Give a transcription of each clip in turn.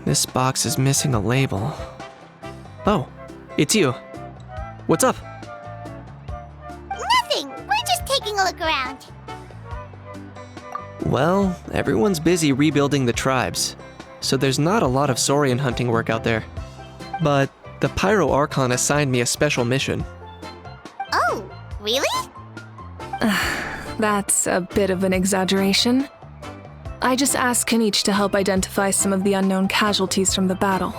This box is missing a label. Oh, it's you. What's up? Nothing. We're just taking a look around. Well, everyone's busy rebuilding the tribes, so there's not a lot of saurian hunting work out there. But the Pyro Archon assigned me a special mission. Oh, really? That's a bit of an exaggeration. I just asked Kanich to help identify some of the unknown casualties from the battle.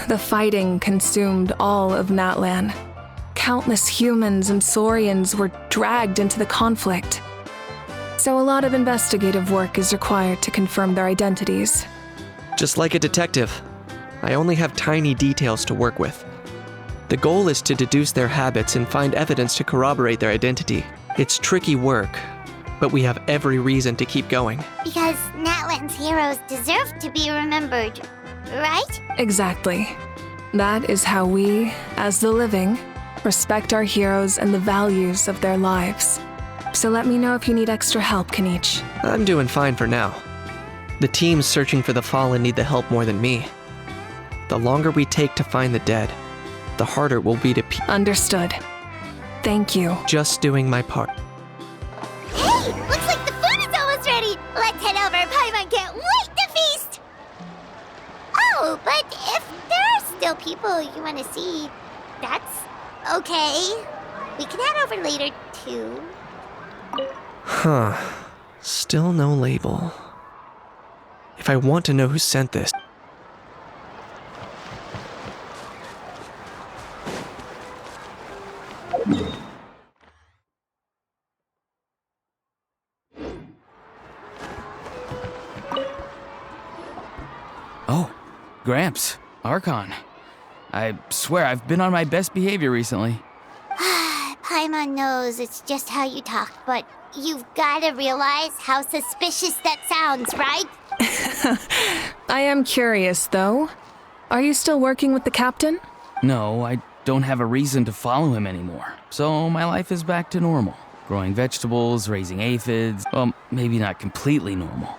The fighting consumed all of Natlan. Countless humans and saurians were dragged into the conflict. So a lot of investigative work is required to confirm their identities. Just like a detective, I only have tiny details to work with. The goal is to deduce their habits and find evidence to corroborate their identity. It's tricky work, but we have every reason to keep going. Because Natlan's heroes deserve to be remembered, right? Exactly. That is how we, as the living, respect our heroes and the values of their lives. So let me know if you need extra help, Kanich. I'm doing fine for now. The teams searching for the fallen need the help more than me. The longer we take to find the dead, the harder it will be to Understood. Thank you. Just doing my part. Hey, looks like the food is almost ready. Let's head over. Paimon can't wait to feast. Oh, but if there are still people you want to see, that's okay. We can head over later, too. Huh. Still no label. If I want to know who sent this... Oh, Gramps, Archon. I swear I've been on my best behavior recently. Paimon knows it's just how you talk, but you've got to realize how suspicious that sounds, right? I am curious, though. Are you still working with the captain? No, I don't have a reason to follow him anymore. So my life is back to normal. Growing vegetables, raising aphids. Well, maybe not completely normal.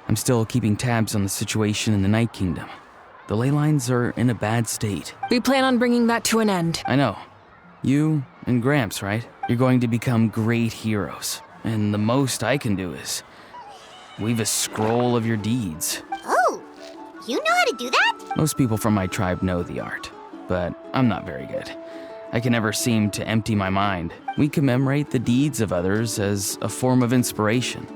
I'm still keeping tabs on the situation in the Night Kingdom. The ley lines are in a bad state. We plan on bringing that to an end. I know. You and Gramps, right? You're going to become great heroes. And the most I can do is weave a scroll of your deeds. Oh, you know how to do that? Most people from my tribe know the art, but I'm not very good. I can never seem to empty my mind. We commemorate the deeds of others as a form of inspiration.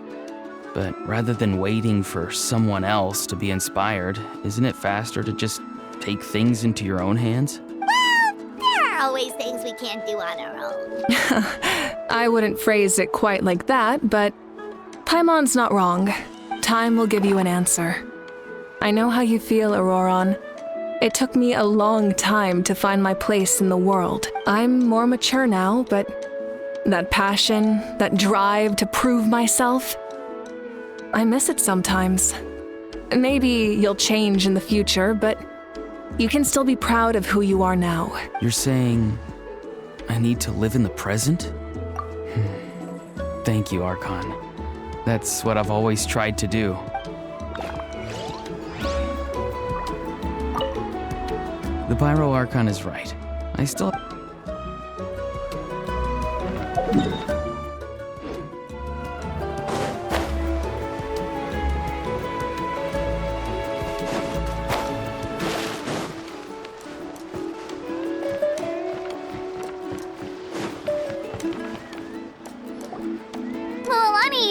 But rather than waiting for someone else to be inspired, isn't it faster to just take things into your own hands? Well, there are always things we can't do on our own. I wouldn't phrase it quite like that, but Paimon's not wrong. Time will give you an answer. I know how you feel, Auroron. It took me a long time to find my place in the world. I'm more mature now, but that passion, that drive to prove myself, I miss it sometimes. Maybe you'll change in the future, but you can still be proud of who you are now. You're saying I need to live in the present? Thank you, Archon. That's what I've always tried to do. The Pyro Archon is right. I still...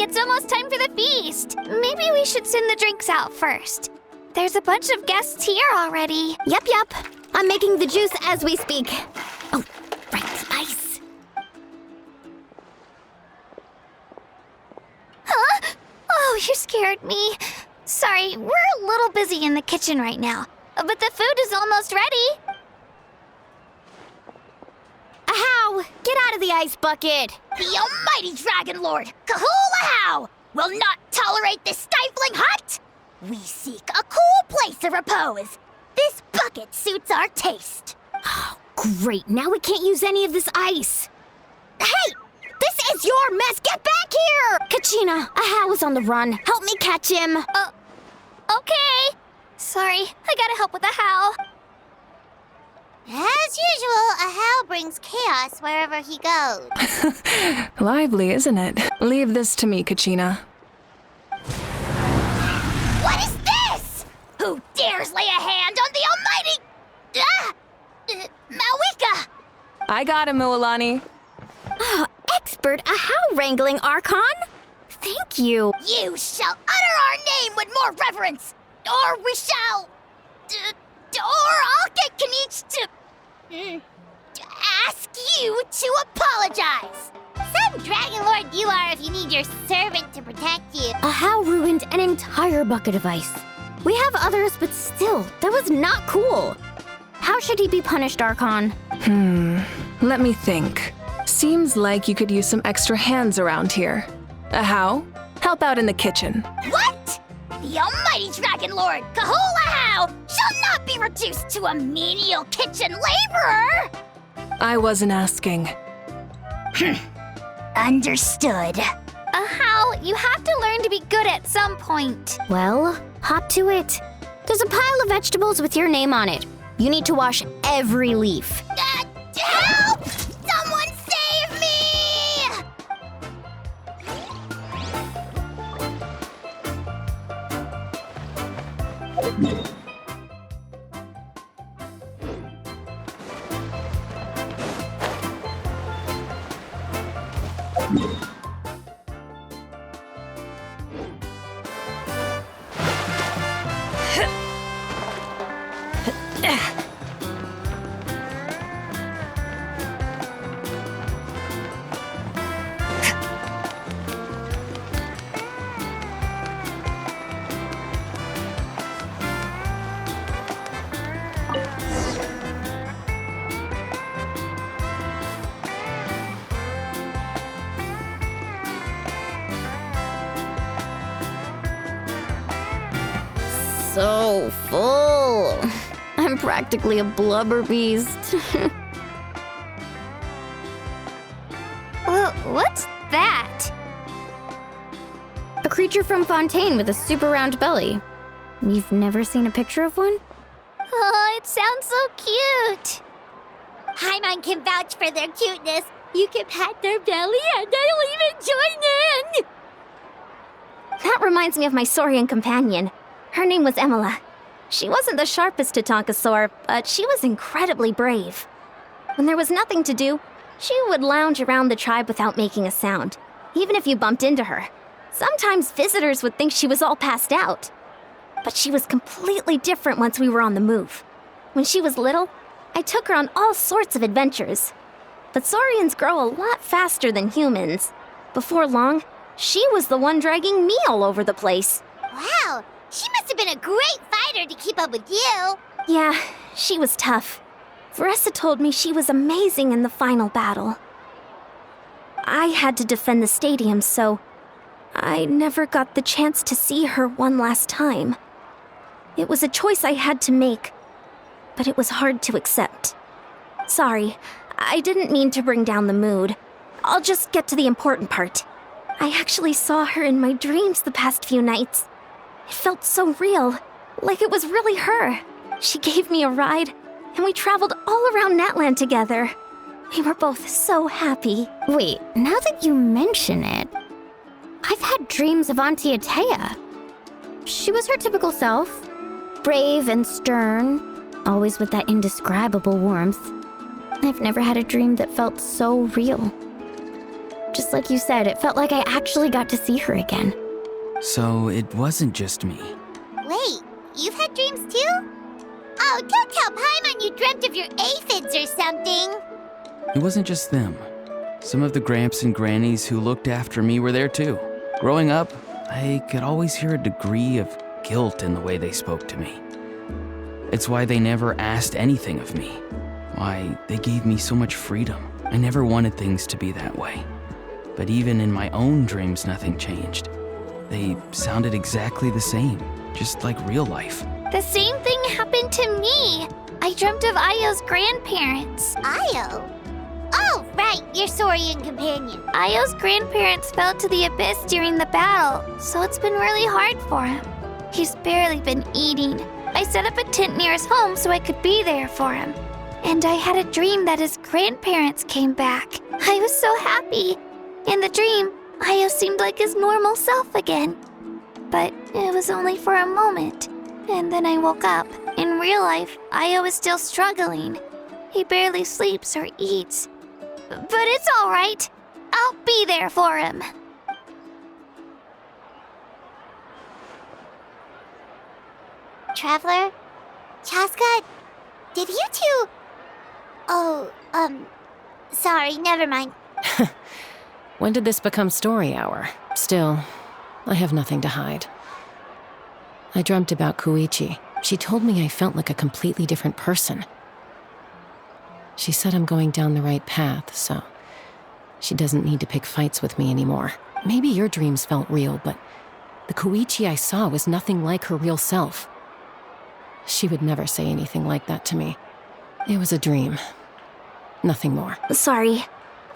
It's almost time for the feast. Maybe we should send the drinks out first. There's a bunch of guests here already. Yep. I'm making the juice as we speak. Oh, right, spice. Huh? Oh, you scared me. Sorry, we're a little busy in the kitchen right now, but the food is almost ready. Ahow! Get out of the ice bucket! The almighty Dragon Lord, Kahulahow, will not tolerate this stifling hut! We seek a cool place of repose. This bucket suits our taste. Oh, great. Now we can't use any of this ice. Hey! This is your mess! Get back here! Kachina, Ahow is on the run. Help me catch him. Okay. Sorry, I gotta help with the how. As usual, a Hal brings chaos wherever he goes. Lively, isn't it? Leave this to me, Kachina. What is this? Who dares lay a hand on the almighty... Malika! I got him, Mualani. Oh, expert Ahau wrangling, Archon. Thank you. You shall utter our name with more reverence, or we shall... or I'll get Kanich to ask you to apologize. Some Dragon Lord you are if you need your servant to protect you. Ahau ruined an entire bucket of ice. We have others, but still, that was not cool. How should he be punished, Archon? Let me think. Seems like you could use some extra hands around here. How? Help out in the kitchen. What? The almighty Dragon Lord, Kahulahau, shall not be reduced to a menial kitchen laborer! I wasn't asking. Understood. How? You have to learn to be good at some point. Well, hop to it. There's a pile of vegetables with your name on it. You need to wash every leaf. Help! Someone save me! So full. I'm practically a blubber beast. What's that? A creature from Fontaine with a super round belly. You've never seen a picture of one? Oh, it sounds so cute. Paimon can vouch for their cuteness. You can pat their belly and they'll even join in! That reminds me of my Saurian companion. Her name was Emila. She wasn't the sharpest Tatankasaur, but she was incredibly brave. When there was nothing to do, she would lounge around the tribe without making a sound, even if you bumped into her. Sometimes visitors would think she was all passed out. But she was completely different once we were on the move. When she was little, I took her on all sorts of adventures. But Saurians grow a lot faster than humans. Before long, she was the one dragging me all over the place. Wow, she must have been a great fighter to keep up with you. Yeah, she was tough. Veressa told me she was amazing in the final battle. I had to defend the stadium, so I never got the chance to see her one last time. It was a choice I had to make, but it was hard to accept. Sorry, I didn't mean to bring down the mood. I'll just get to the important part. I actually saw her in my dreams the past few nights. It felt so real, like it was really her. She gave me a ride, and we traveled all around Natland together. We were both so happy. Wait, now that you mention it, I've had dreams of Auntie Atea. She was her typical self, brave and stern, always with that indescribable warmth. I've never had a dream that felt so real. Just like you said, it felt like I actually got to see her again. So it wasn't just me. Wait, you've had dreams too? Oh, don't tell Paimon you dreamt of your aphids or something. It wasn't just them. Some of the Gramps and Grannies who looked after me were there too. Growing up, I could always hear a degree of guilt in the way they spoke to me. It's why they never asked anything of me. Why they gave me so much freedom. I never wanted things to be that way. But even in my own dreams, nothing changed. They sounded exactly the same, just like real life. The same thing happened to me. I dreamt of Ayo's grandparents. Io? Oh, right, your Saurian companion. Ayo's grandparents fell to the abyss during the battle, so it's been really hard for him. He's barely been eating. I set up a tent near his home so I could be there for him. And I had a dream that his grandparents came back. I was so happy. In the dream, Io seemed like his normal self again. But it was only for a moment. And then I woke up. In real life, Io is still struggling. He barely sleeps or eats. But it's all right. I'll be there for him. Traveler? Chaska? Did you two... Oh, sorry, never mind. When did this become story hour? Still, I have nothing to hide. I dreamt about Koichi. She told me I felt like a completely different person. She said I'm going down the right path, so she doesn't need to pick fights with me anymore. Maybe your dreams felt real, but the Koichi I saw was nothing like her real self. She would never say anything like that to me. It was a dream. Nothing more. Sorry.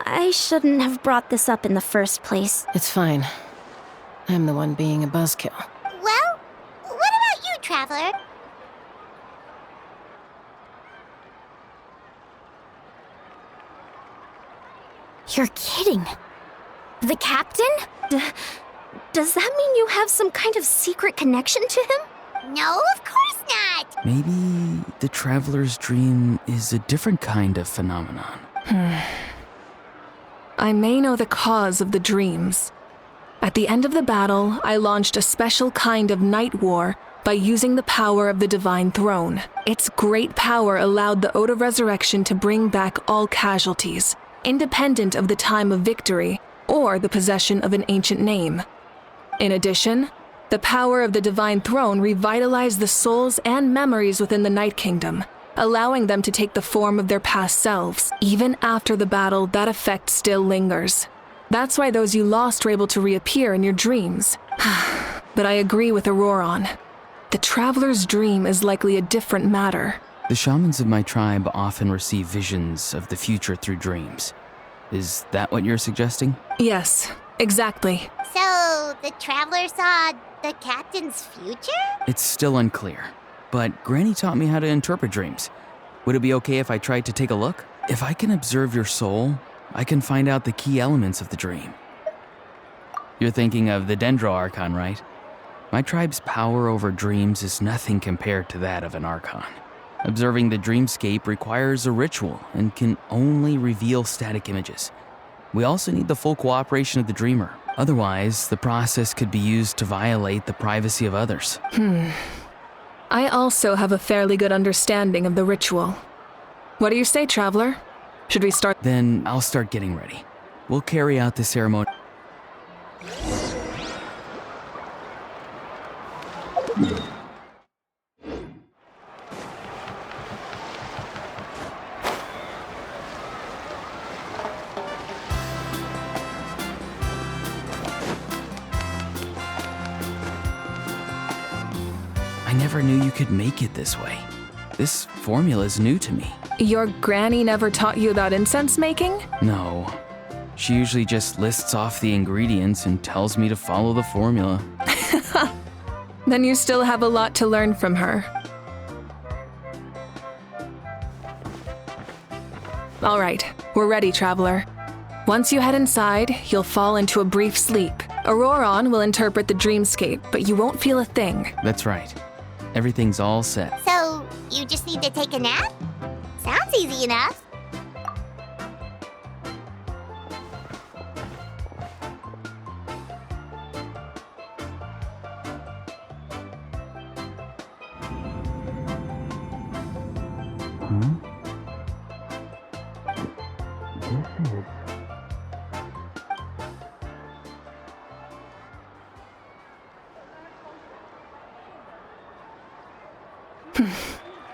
I shouldn't have brought this up in the first place. It's fine. I'm the one being a buzzkill. Well, what about you, Traveler? You're kidding. The captain? Does that mean you have some kind of secret connection to him? No, of course not. Maybe the traveler's dream is a different kind of phenomenon. I may know the cause of the dreams. At the end of the battle, I launched a special kind of night war by using the power of the Divine Throne. Its great power allowed the Ode of Resurrection to bring back all casualties, independent of the time of victory or the possession of an ancient name. In addition, the power of the Divine Throne revitalized the souls and memories within the Night Kingdom, allowing them to take the form of their past selves. Even after the battle, that effect still lingers. That's why those you lost were able to reappear in your dreams. But I agree with Auroron. The Traveler's dream is likely a different matter. The shamans of my tribe often receive visions of the future through dreams. Is that what you're suggesting? Yes, exactly. So, the Traveler saw the captain's future? It's still unclear, but Granny taught me how to interpret dreams. Would it be okay if I tried to take a look? If I can observe your soul, I can find out the key elements of the dream. You're thinking of the Dendro Archon, right? My tribe's power over dreams is nothing compared to that of an Archon. Observing the dreamscape requires a ritual and can only reveal static images. We also need the full cooperation of the dreamer. Otherwise, the process could be used to violate the privacy of others. I also have a fairly good understanding of the ritual. What do you say, Traveler? Should we start? Then I'll start getting ready. We'll carry out the ceremony. I never knew you could make it this way. This formula is new to me. Your granny never taught you about incense making? No. She usually just lists off the ingredients and tells me to follow the formula. Then you still have a lot to learn from her. All right, we're ready, Traveler. Once you head inside, you'll fall into a brief sleep. Auroron will interpret the dreamscape, but you won't feel a thing. That's right. Everything's all set. So, you just need to take a nap? Sounds easy enough.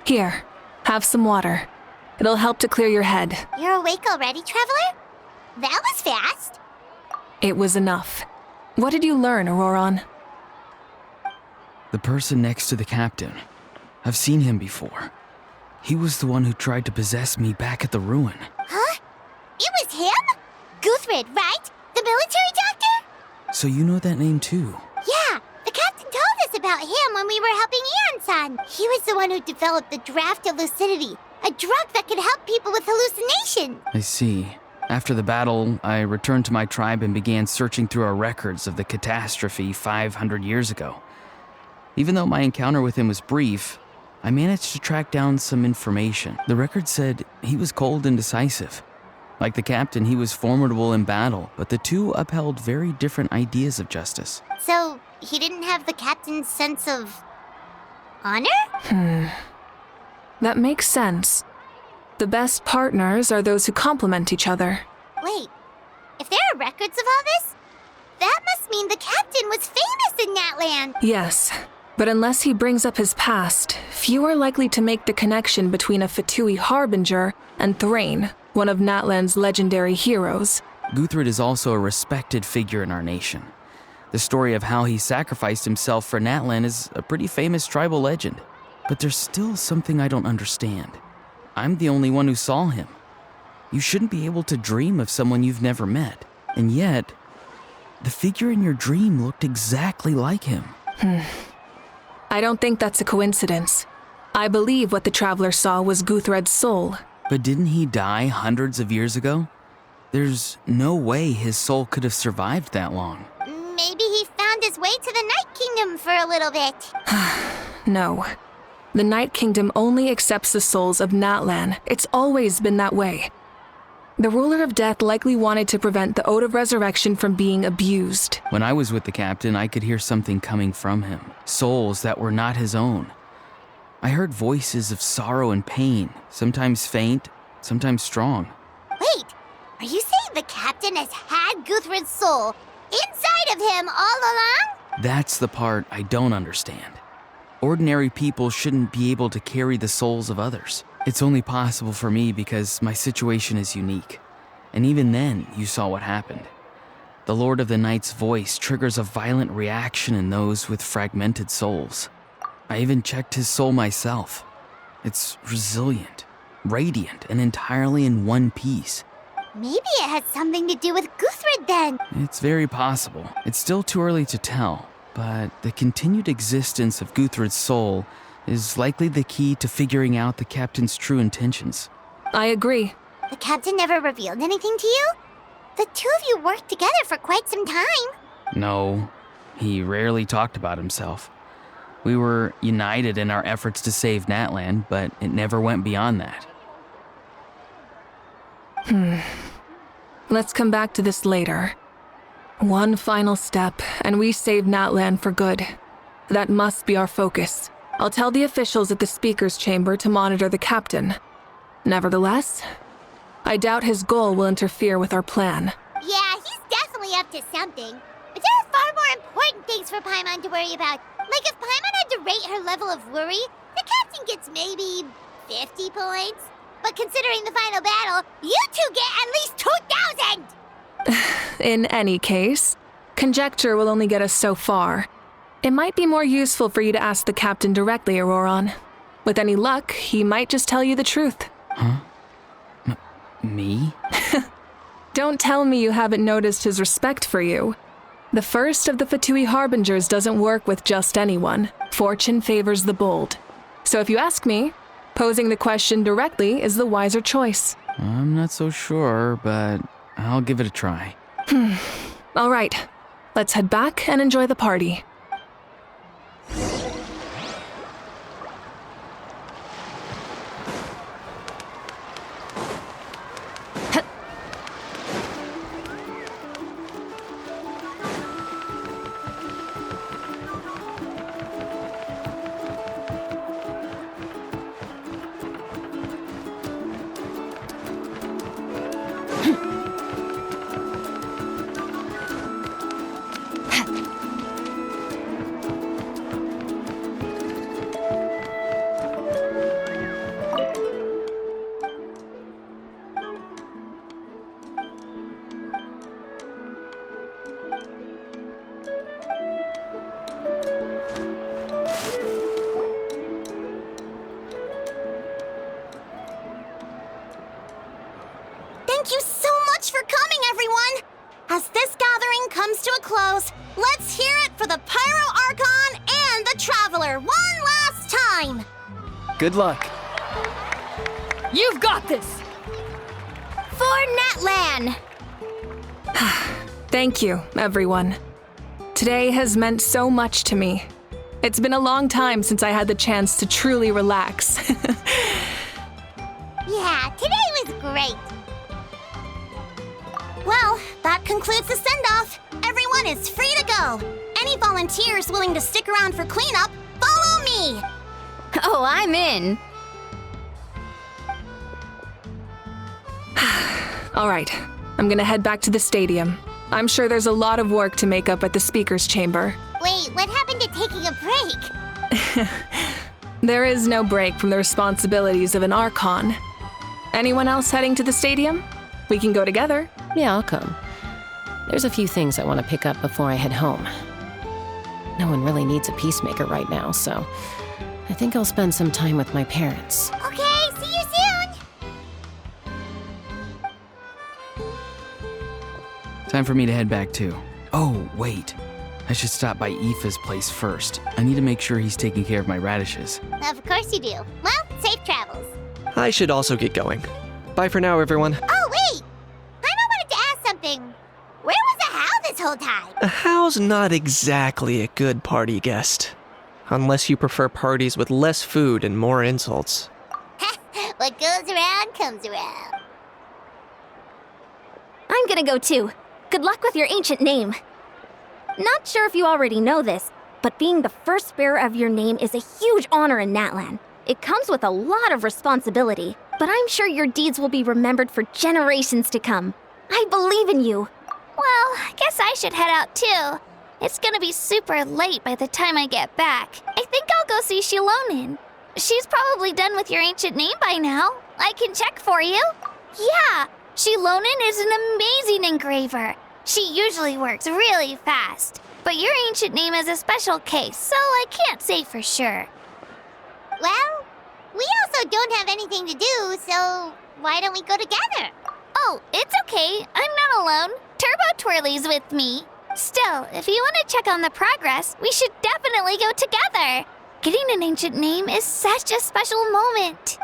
Here, have some water. It'll help to clear your head. You're awake already, Traveler? That was fast. It was enough. What did you learn, Auroron? The person next to the captain. I've seen him before. He was the one who tried to possess me back at the ruin. Huh? It was him? Guthrid, right? The military doctor? So you know that name too? Yeah, the captain told us about him when we were helping Eon-san. He was the one who developed the draft of lucidity, a drug that could help people with hallucination. I see. After the battle, I returned to my tribe and began searching through our records of the catastrophe 500 years ago. Even though my encounter with him was brief, I managed to track down some information. The record said he was cold and decisive. Like the captain, he was formidable in battle, but the two upheld very different ideas of justice. So, he didn't have the captain's sense of honor? That makes sense. The best partners are those who complement each other. Wait, if there are records of all this, that must mean the captain was famous in that land. Yes, but unless he brings up his past, few are likely to make the connection between a Fatui harbinger and Thrain, one of Natlan's legendary heroes. Guthred is also a respected figure in our nation. The story of how he sacrificed himself for Natlan is a pretty famous tribal legend. But there's still something I don't understand. I'm the only one who saw him. You shouldn't be able to dream of someone you've never met. And yet, the figure in your dream looked exactly like him. I don't think that's a coincidence. I believe what the traveler saw was Guthred's soul. But didn't he die hundreds of years ago? There's no way his soul could have survived that long. Maybe he found his way to the Night Kingdom for a little bit. No. The Night Kingdom only accepts the souls of Natlan. It's always been that way. The ruler of death likely wanted to prevent the Ode of Resurrection from being abused. When I was with the captain, I could hear something coming from him. Souls that were not his own. I heard voices of sorrow and pain, sometimes faint, sometimes strong. Wait, are you saying the captain has had Guthred's soul inside of him all along? That's the part I don't understand. Ordinary people shouldn't be able to carry the souls of others. It's only possible for me because my situation is unique. And even then, you saw what happened. The Lord of the Night's voice triggers a violent reaction in those with fragmented souls. I even checked his soul myself. It's resilient, radiant, and entirely in one piece. Maybe it has something to do with Guthred then. It's very possible. It's still too early to tell, but the continued existence of Guthred's soul is likely the key to figuring out the captain's true intentions. I agree. The captain never revealed anything to you? The two of you worked together for quite some time. No, he rarely talked about himself. We were united in our efforts to save Natlan, but it never went beyond that. Let's come back to this later. One final step, and we save Natlan for good. That must be our focus. I'll tell the officials at the speaker's chamber to monitor the captain. Nevertheless, I doubt his goal will interfere with our plan. Yeah, he's definitely up to something. But there are far more important things for Paimon to worry about. Like if Paimon had to rate her level of worry, the captain gets maybe 50 points. But considering the final battle, you two get at least 2,000! In any case, conjecture will only get us so far. It might be more useful for you to ask the captain directly, Auroron. With any luck, he might just tell you the truth. Huh? Me? Don't tell me you haven't noticed his respect for you. The first of the Fatui Harbingers doesn't work with just anyone. Fortune favors the bold. So if you ask me, posing the question directly is the wiser choice. I'm not so sure, but I'll give it a try. All right, let's head back and enjoy the party. Thank you so much for coming, everyone! As this gathering comes to a close, let's hear it for the Pyro Archon and the Good luck. You've got this! For Natlan! Thank you, everyone. Today has meant so much to me. It's been a long time since I had the chance to truly relax. Yeah, today was great. Well, that concludes the send-off. Everyone is free to go. Any volunteers willing to stick around for cleanup, follow me! Oh, I'm in. All right, I'm gonna head back to the stadium. I'm sure there's a lot of work to make up at the speaker's chamber. Wait, what happened to taking a break? There is no break from the responsibilities of an Archon. Anyone else heading to the stadium? We can go together. Yeah, I'll come. There's a few things I want to pick up before I head home. No one really needs a peacemaker right now, so I think I'll spend some time with my parents. Okay, see you soon! Time for me to head back too. Oh, wait. I should stop by Aoife's place first. I need to make sure he's taking care of my radishes. Of course you do. Well, safe travels. I should also get going. Bye for now, everyone. Oh, wait! I wanted to ask something. Where was the How this whole time? A How's not exactly a good party guest. Unless you prefer parties with less food and more insults. What goes around comes around. I'm gonna go too. Good luck with your ancient name. Not sure if you already know this, but being the first bearer of your name is a huge honor in Natlan. It comes with a lot of responsibility, but I'm sure your deeds will be remembered for generations to come. I believe in you. Well, I guess I should head out too. It's gonna be super late by the time I get back. I think I'll go see Shilonin. She's probably done with your ancient name by now. I can check for you. Yeah, Shilonin is an amazing engraver. She usually works really fast. But your ancient name is a special case, so I can't say for sure. Well, we also don't have anything to do, so why don't we go together? Oh, it's okay. I'm not alone. Turbo Twirly's with me. Still, if you want to check on the progress, we should definitely go together. Getting an ancient name is such a special moment.